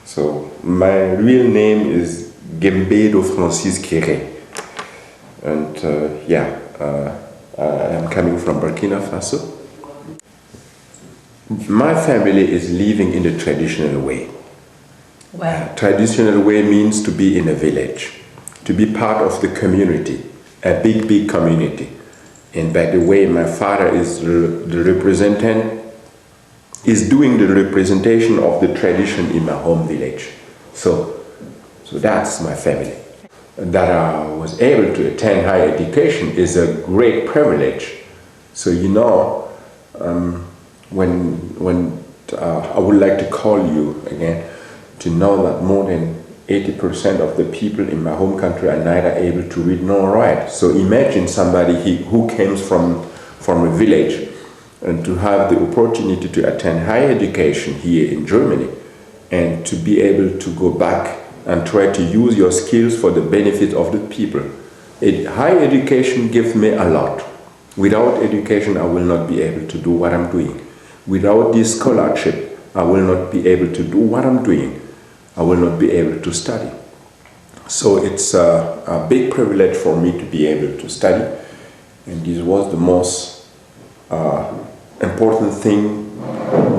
So my real name is Diébédo Francis Kéré, and I'm coming from Burkina Faso. My family is living in the traditional way. Wow. Traditional way means to be in a village, to be part of the community, a big community. And by the way, my father is the representative, is doing the representation of the tradition in my home village. So that's my family. That I was able to attend higher education is a great privilege. So when I would like to call you again to know that more than 80% of the people in my home country are neither able to read nor write. So imagine somebody who comes from a village and to have the opportunity to attend higher education here in Germany and to be able to go back and try to use your skills for the benefit of the people. Higher education gives me a lot. Without education, I will not be able to do what I'm doing. Without this scholarship, I will not be able to do what I'm doing. I will not be able to study. So it's a big privilege for me to be able to study, and this was the most important thing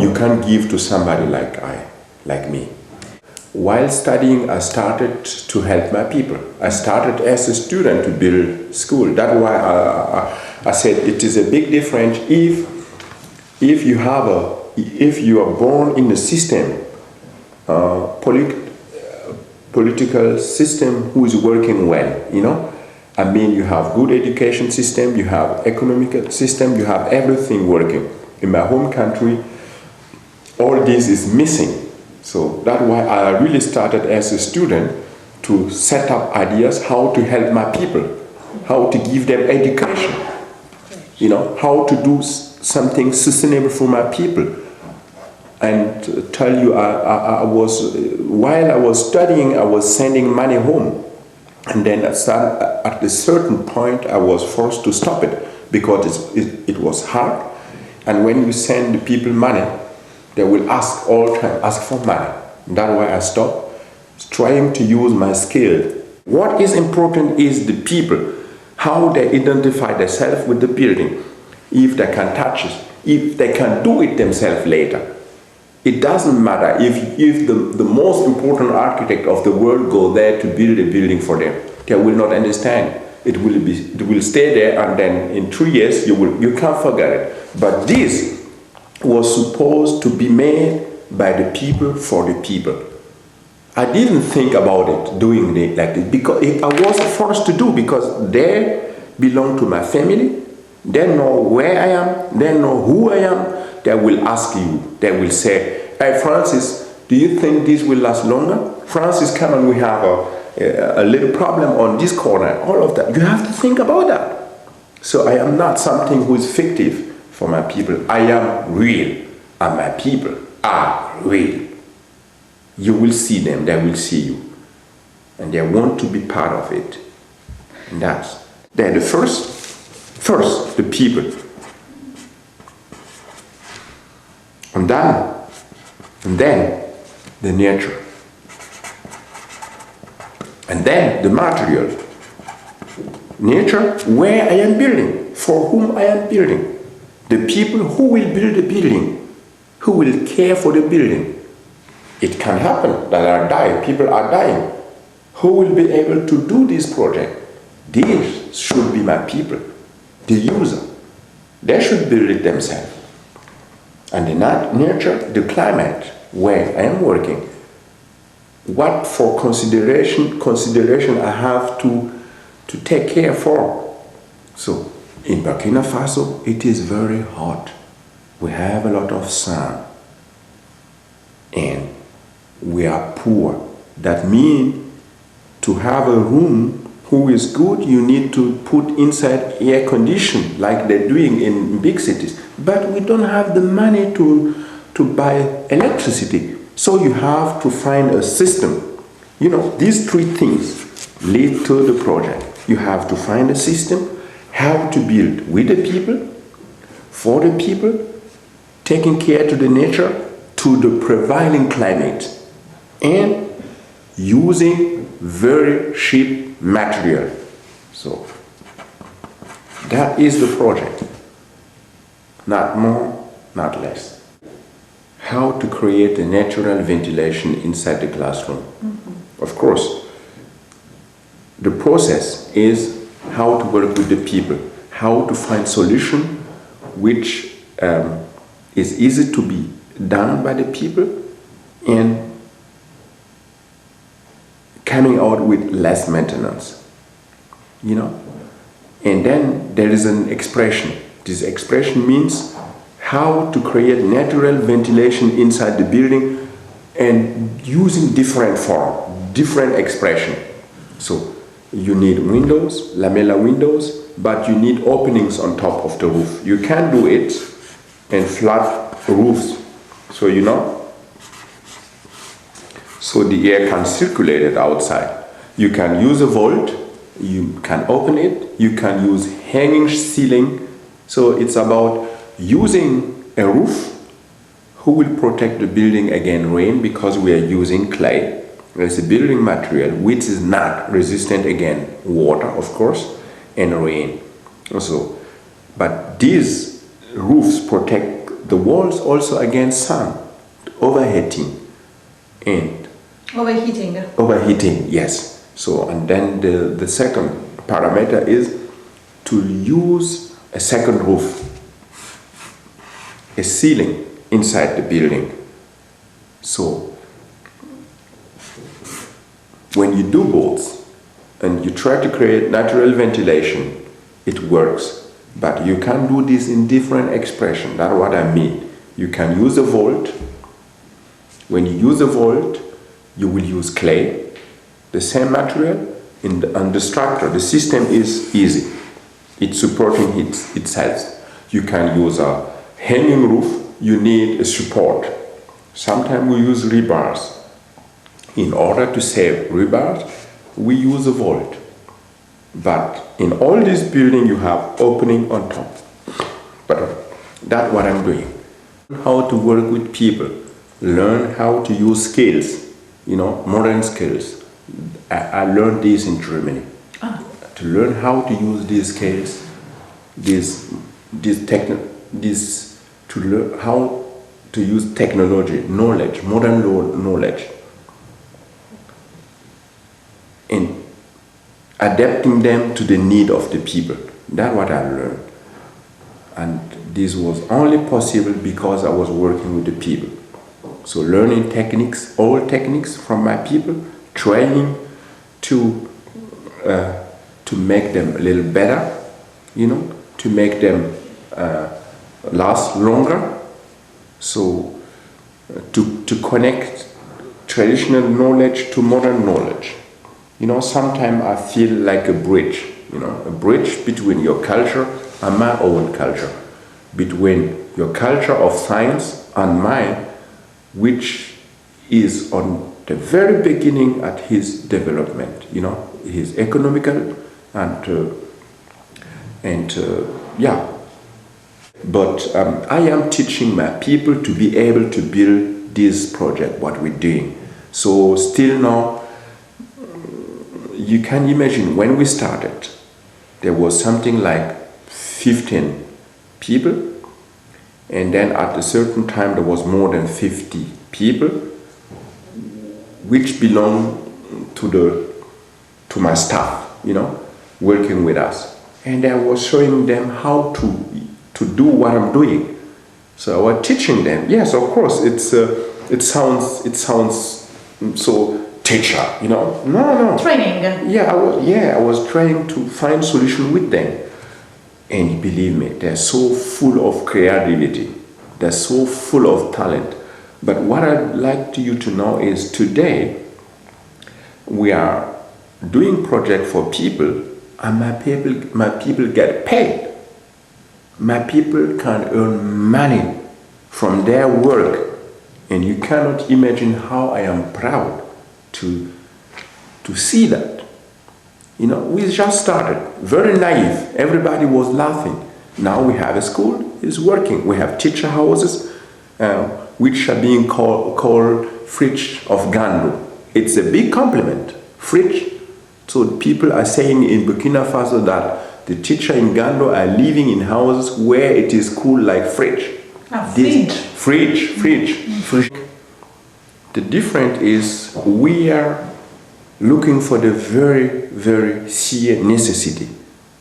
you can give to somebody like me. While studying, I started to help my people. I started as a student to build school. That's why I said it is a big difference if you are born in a system, political system who is working well, I mean, you have good education system, you have economic system, you have everything working. In my home country, all this is missing. So that's why I really started as a student to set up ideas how to help my people, how to give them education, how to do something sustainable for my people. And to tell you, while I was studying, I was sending money home. And then at a certain point, I was forced to stop it because it was hard. And when you send the people money, they will ask for money. That's why I stopped trying to use my skill. What is important is the people, how they identify themselves with the building, if they can touch it, if they can do it themselves later. It doesn't matter if the most important architect of the world go there to build a building for them. They will not understand. It will stay there, and then in 3 years you can't forget it. But this was supposed to be made by the people for the people. I didn't think about it doing it like this because I was forced to do, because they belong to my family. They know where I am. They know who I am. They will ask you. They will say, "Hey, Francis, do you think this will last longer? Francis, come on, we have a little problem on this corner." All of that. You have to think about that. So I am not something who is fictive for my people. I am real, and my people are real. You will see them. They will see you. And they want to be part of it. And they're the first, the people. And then the nature. And then the material. Nature, where I am building, for whom I am building. The people who will build the building, who will care for the building. It can happen that people are dying. Who will be able to do this project? These should be my people, the user. They should build it themselves. And the nature, the climate where I am working, what for consideration I have to take care for. So in Burkina Faso, it is very hot. We have a lot of sun. And we are poor. That means to have a room who is good, you need to put inside air condition like they're doing in big cities. But we don't have the money to buy electricity. So you have to find a system. These three things lead to the project. You have to find a system, how to build with the people, for the people, taking care to the nature, to the prevailing climate. and using very cheap material. So that is the project. Not more, not less. How to create a natural ventilation inside the classroom. Of course, the process is how to work with the people, how to find solution which is easy to be done by the people and coming out with less maintenance, And then there is an expression. This expression means how to create natural ventilation inside the building and using different form, different expression. So you need windows, lamella windows, but you need openings on top of the roof. You can't do it in flat roofs. So so the air can circulate it outside. You can use a vault, you can open it, you can use hanging ceiling. So it's about using a roof who will protect the building against rain, because we are using clay. It's a building material which is not resistant against water, of course, and rain also. But these roofs protect the walls also against sun, overheating, and overheating, yes. So, and then the second parameter is to use a second roof, a ceiling inside the building. So when you do both and you try to create natural ventilation, it works. But you can do this in different expression. That's what I mean. You can use a vault. When you use a vault, you will use clay, the same material, and the structure, the system is easy. It's supporting itself. You can use a hanging roof, you need a support. Sometimes we use rebars. In order to save rebars, we use a vault. But in all this building, you have opening on top. But that's what I'm doing. How to work with people, learn how to use skills, modern skills. I learned this in Germany. To learn how to use these skills, to learn how to use technology, knowledge, modern knowledge, and adapting them to the need of the people. That's what I learned. And this was only possible because I was working with the people. So learning techniques, all techniques from my people, training to make them a little better, to make them last longer. So to connect traditional knowledge to modern knowledge. Sometimes I feel like a bridge, a bridge between your culture and my own culture, between your culture of science and mine, which is on the very beginning at his development, his economical yeah. But I am teaching my people to be able to build this project, what we're doing. So still now, you can imagine when we started, there was something like 15 people, and then at a certain time there was more than 50 people, which belong to my staff, working with us. And I was showing them how to do what I'm doing. So I was teaching them. Yes, of course, it sounds so teacher, No. Training. I was trying to find solution with them. And believe me, they're so full of creativity. They're so full of talent. But what I'd like you to know is today we are doing project for people, and my people get paid. My people can earn money from their work, and you cannot imagine how I am proud to see that. We just started, very naive. Everybody was laughing. Now we have a school, it's working. We have teacher houses, which are being called fridge of Gando. It's a big compliment. Fridge. So people are saying in Burkina Faso that the teacher in Gando are living in houses where it is cool like fridge. Fridge. The difference is we are looking for the very, very sheer necessity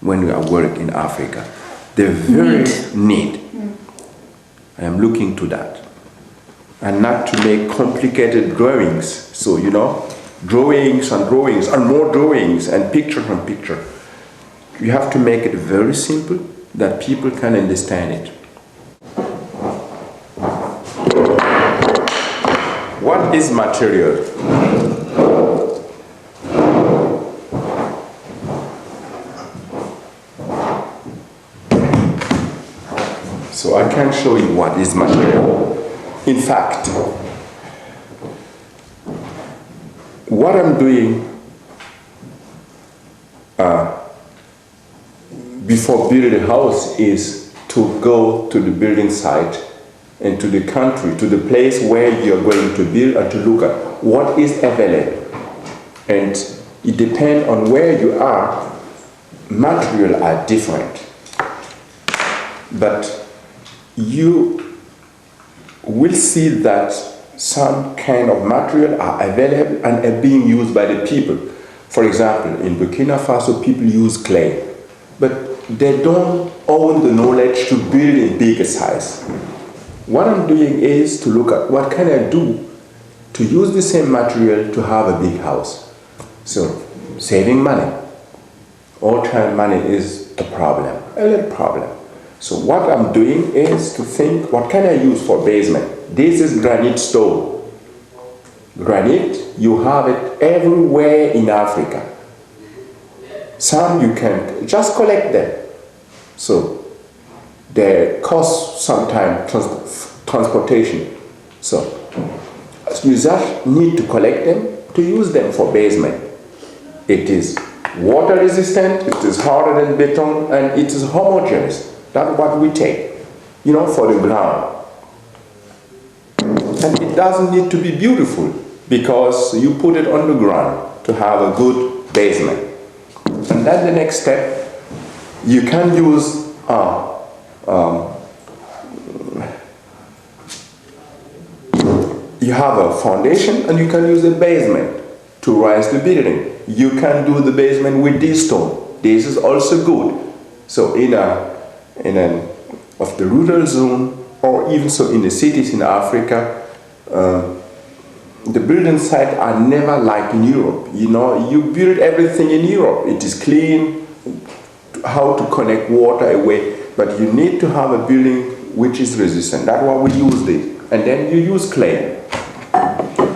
when we are working in Africa. The very need. I am looking to that. And not to make complicated drawings. So, you know, drawings and more drawings and picture on picture. You have to make it very simple that people can understand it. What is material? So I can show you what is material. In fact, what I'm doing before building a house is to go to the building site and to the country, to the place where you're going to build, and to look at what is available. And it depends on where you are, materials are different. But you will see that some kind of material are available and are being used by the people. For example, in Burkina Faso, people use clay, but they don't own the knowledge to build in bigger size. What I'm doing is to look at what can I do to use the same material to have a big house. So, saving money. All time money is the problem, a little problem. So what I'm doing is to think, what can I use for basement? This is granite stone. Granite, you have it everywhere in Africa. Some you can just collect them. So they cost sometimes transportation. So you just need to collect them to use them for basement. It is water resistant, it is harder than beton, and it is homogeneous. That's what we take, you know, for the ground. And it doesn't need to be beautiful because you put it on the ground to have a good basement. And then the next step, you can use you have a foundation and you can use a basement to rise the building. You can do the basement with this stone. This is also good. So in an of the rural zone, or even so in the cities in Africa, the building sites are never like in Europe. You know, you build everything in Europe. It is clean, how to connect water away, but you need to have a building which is resistant. That's why we use this. And then you use clay.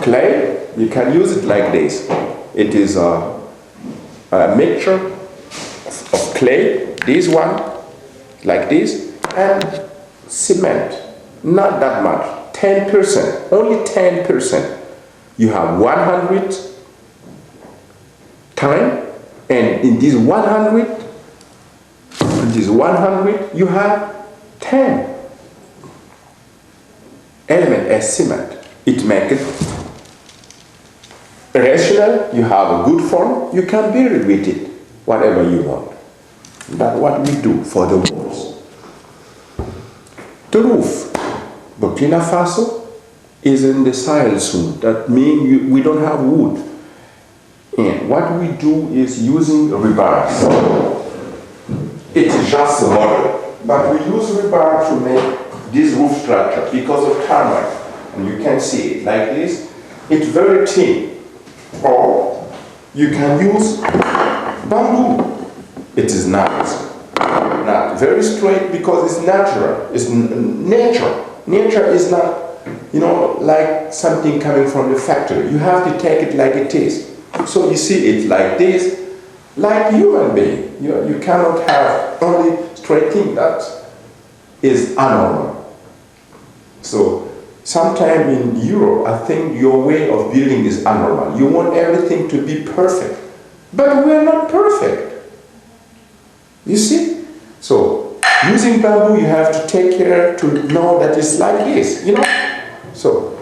Clay, you can use it like this. It is a mixture of clay, this one, like this, and cement. Not that much, 10%, only 10%. You have 100 time, and in this 100, you have 10 element as cement. It makes it rational, you have a good form, you can build with it, whatever you want. That's what we do for the walls. The roof. Burkina Faso is in the Sahel zone. That means we don't have wood. And what we do is using rebars. It's just a model, but we use rebar to make this roof structure because of tarmac. And you can see it like this. It's very thin. Or you can use bamboo. It is not very straight because it's natural. It's nature. Nature is not, you know, like something coming from the factory. You have to take it like it is. So you see it like this, like human being. You cannot have only straight thing. That is abnormal. So sometime in Europe, I think your way of building is abnormal. You want everything to be perfect. But we're not perfect. You see? So, using bamboo, you have to take care to know that it's like this, you know? So,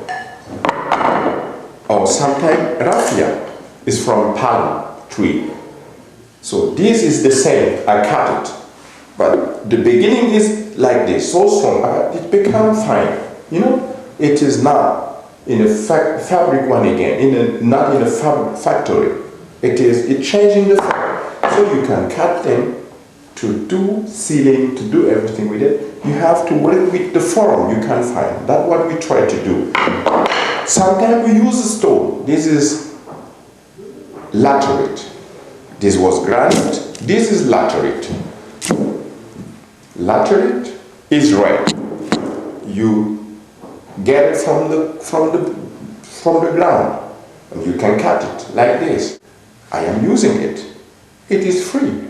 or sometimes raffia is from palm tree. So this is the same, I cut it. But the beginning is like this, so strong, it becomes fine. You know, it is not in a fabric one again, not in a factory. It's changing the form. So you can cut them to do sealing, to do everything with it. You have to work with the form you can find. That's what we try to do. Sometimes we use a stone. This is laterite. This was granite. This is laterite. Laterite is red. You get it from the ground, and you can cut it like this. I am using it. It is free.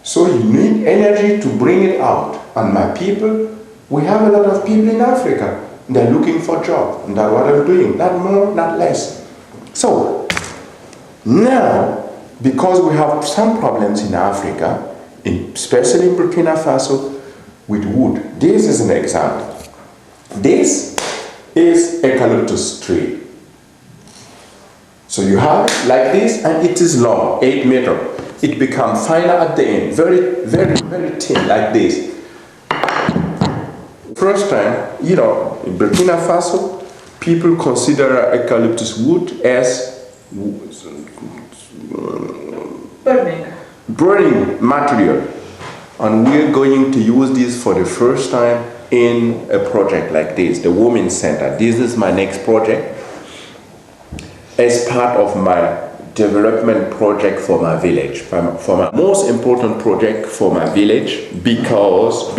So you need energy to bring it out. And my people, we have a lot of people in Africa. They're looking for a job. And that's what I'm doing. Not more, not less. So now, because we have some problems in Africa, especially in Burkina Faso, with wood. This is an example. This is eucalyptus tree. So you have it like this, and it is long, 8 meters. It becomes finer at the end, very, very, very thin, like this. First time, you know, in Burkina Faso, people consider eucalyptus wood as burning material. And we're going to use this for the first time in a project like this, the Women's Center. This is my next project as part of my development project for my village, for my most important project for my village, because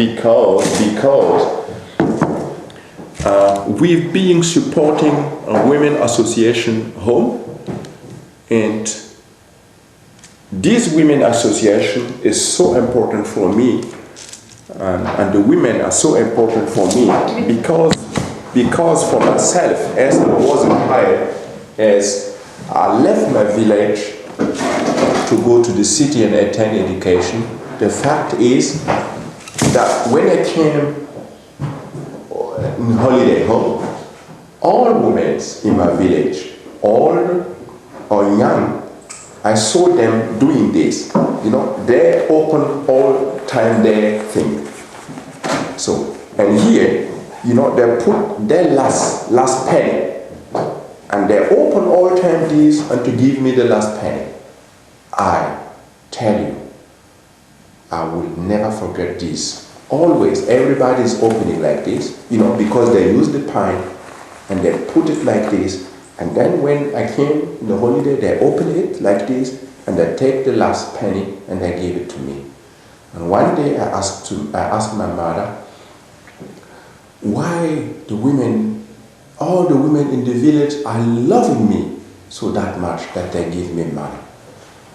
we've been supporting a women association home, and this women association is so important for me, and the women are so important for me because for myself, as I wasn't hired, as I left my village to go to the city and attend education. The fact is that when I came in holiday home, all women in my village, old or young, I saw them doing this. You know, they open all time their thing. So, and here, you know, they put their last penny. And they open all time this and to give me the last penny. I tell you, I will never forget this. Always, everybody is opening like this, you know, because they use the pine and they put it like this. And then when I came in the holiday, they open it like this and they take the last penny and they give it to me. And one day I asked my mother, why all the women in the village are loving me so that much that they give me money.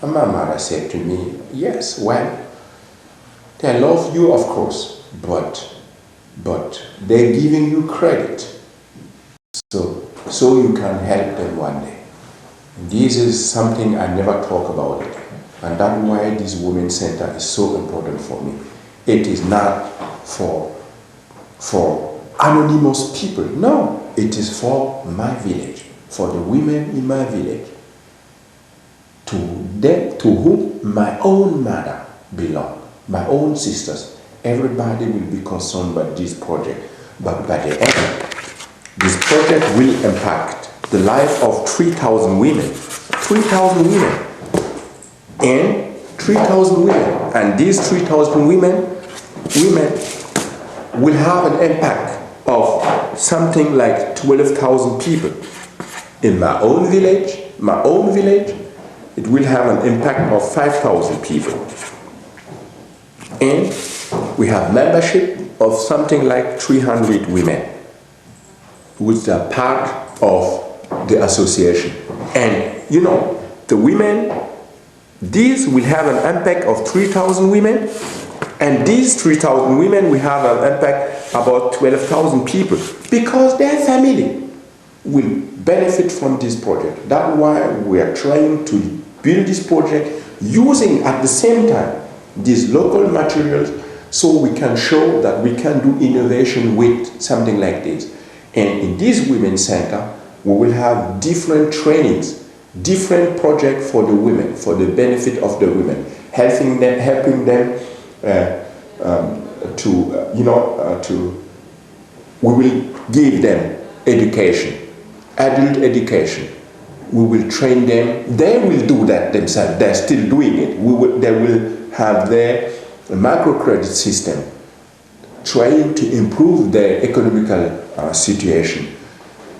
And my mother said to me, yes, well, they love you, of course, but they're giving you credit so you can help them one day. This is something I never talk about it, and that's why this Women's Center is so important for me. It is not for anonymous people, no. It is for my village, for the women in my village, to whom my own mother belongs, my own sisters. Everybody will be concerned by this project. But by the end, this project will impact the life of 3,000 women. 3,000 women. And 3,000 women. And these 3,000 women will have an impact of something like 12,000 people. In my own village, it will have an impact of 5,000 people. And we have membership of something like 300 women, which are part of the association. And you know, the women, these will have an impact of 3,000 women, and these 3,000 women will have an impact about 12,000 people, because their family will benefit from this project. That's why we are trying to build this project using at the same time these local materials, so we can show that we can do innovation with something like this. And in this Women's Center, We will have different trainings, different projects for the women, for the benefit of the women, helping them we will give them education, adult education. We will train them. They will do that themselves. They're still doing it. They will have their microcredit system, trying to improve their economical situation.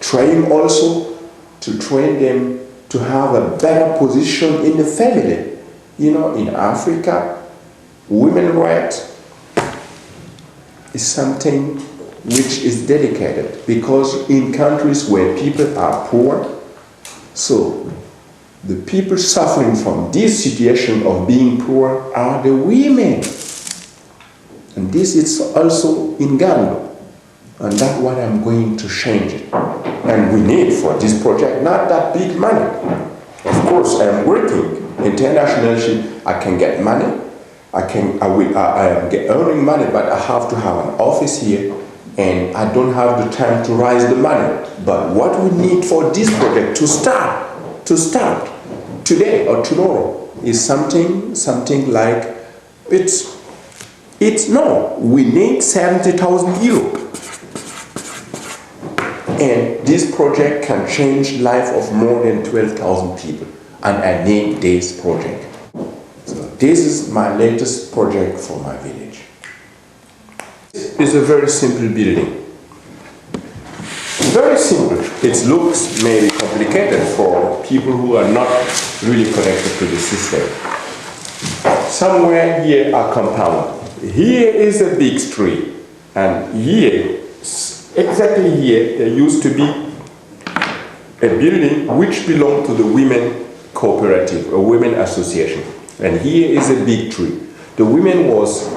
Trying also to train them to have a better position in the family. You know, in Africa, women's rights is something which is dedicated, because in countries where people are poor, so the people suffering from this situation of being poor are the women. And this is also in Ghana. And that's what I'm going to change it. And we need for this project not that big money. Of course, I'm working internationally. I can get money. I am earning money, but I have to have an office here, and I don't have the time to raise the money. But what we need for this project to start today or tomorrow is something like we need 70,000 euros. And this project can change the life of more than 12,000 people. And I need this project. So this is my latest project for my village. It's a very simple building. Very simple. It looks maybe complicated for people who are not really connected to the system. Somewhere here a compound. Here is a big street. And here, exactly here, there used to be a building which belonged to the women cooperative, a women association. And here is a big tree. The women was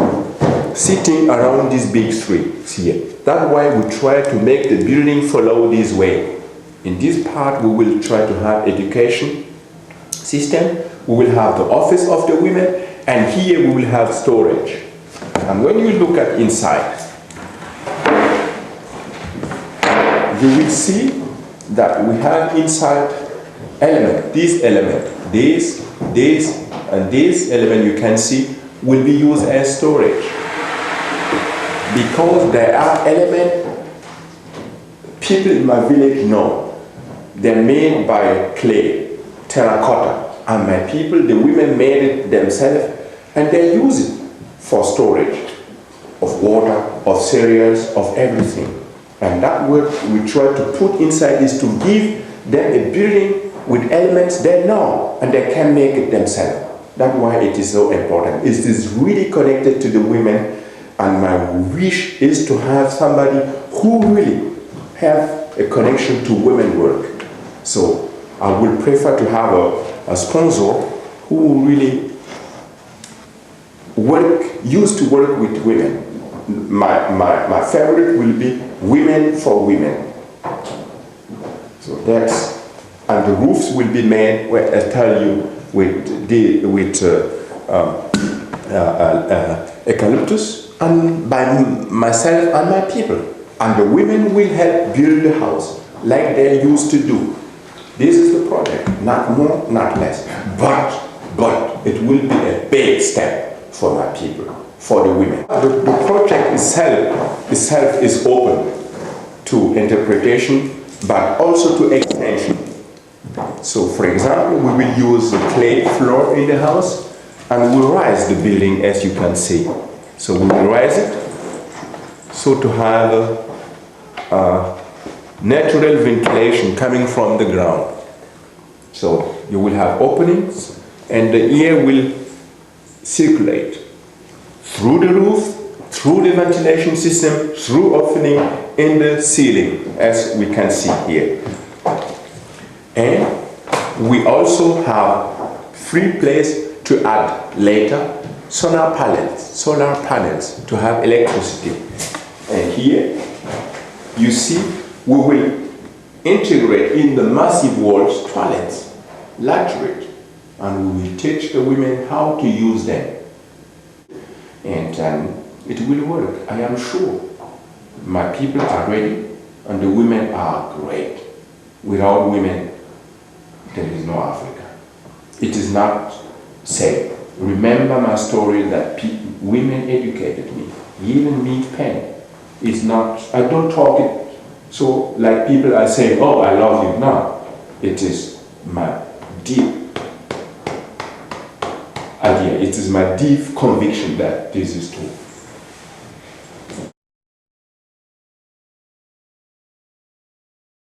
sitting around this big tree here. That's why we try to make the building follow this way. In this part we will try to have education system, we will have the office of the women, and here we will have storage. And when you look at inside, you will see that we have inside this element, and this element you can see will be used as storage. Because there are elements people in my village know. They're made by clay, terracotta, and my people, the women made it themselves, and they use it for storage of water, of cereals, of everything. And that what we try to put inside is to give them a building with elements they know, and they can make it themselves. That's why it is so important. It is really connected to the women, and my wish is to have somebody who really have a connection to women work. So I would prefer to have a sponsor who really used to work with women. My favorite will be women for women. So that's, and the roofs will be made, I tell you, with eucalyptus, and by myself and my people. And the women will help build the house like they used to do. This is the project, not more, not less. But it will be a big step for my people, for the women. The project itself is open to interpretation, but also to extension. So, for example, we will use the clay floor in the house, and we'll raise the building, as you can see. So we will raise it, so to have natural ventilation coming from the ground. So you will have openings, and the air will circulate through the roof, through the ventilation system, through opening in the ceiling, as we can see here. And we also have free place to add later solar panels to have electricity. And here you see we will integrate in the massive walls toilets, latrines, and we will teach the women how to use them. And it will work, I am sure. My people are ready, and the women are great. without women, there is no Africa. It is not safe. Remember my story that women educated me, given me pen. It's not, I don't talk it so like people are saying, oh, I love you. No, it is my deep idea. It is my deep conviction that this is true.